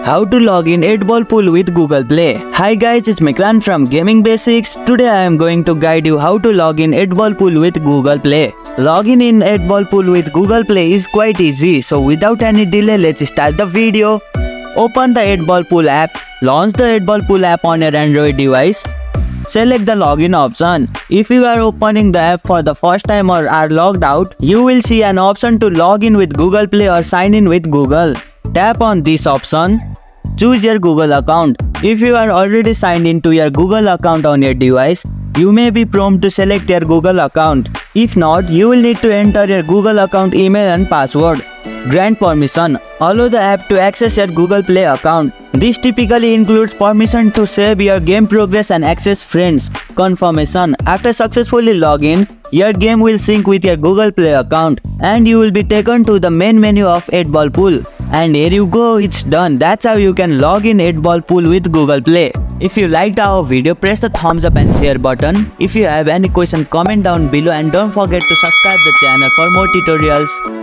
How to log in 8-ball pool with Google Play. Hi guys, it's Mikran from Gaming Basics. Today I am going to guide you how to log in 8-ball pool with Google Play. Logging in 8-ball pool with Google Play is quite easy, so without any delay, let's start the video. Open the 8-ball pool app. Launch the 8-ball pool app on your Android device. Select the login option. If you are opening the app for the first time or are logged out, you will see an option to log in with Google Play or sign in with Google. Tap on this option. Choose your Google account. If you are already signed into your Google account on your device, you may be prompted to select your Google account. If not, you will need to enter your Google account email and password. Grant permission. Allow the app to access your Google Play account. This typically includes permission to save your game progress and access friends. Confirmation. After successfully login, your game will sync with your Google Play account and you will be taken to the main menu of 8-ball pool. And here you go, it's done. That's how you can log in 8-ball pool with Google Play. If you liked our video, press the thumbs up and share button. If you have any question, comment down below and don't forget to subscribe the channel for more tutorials.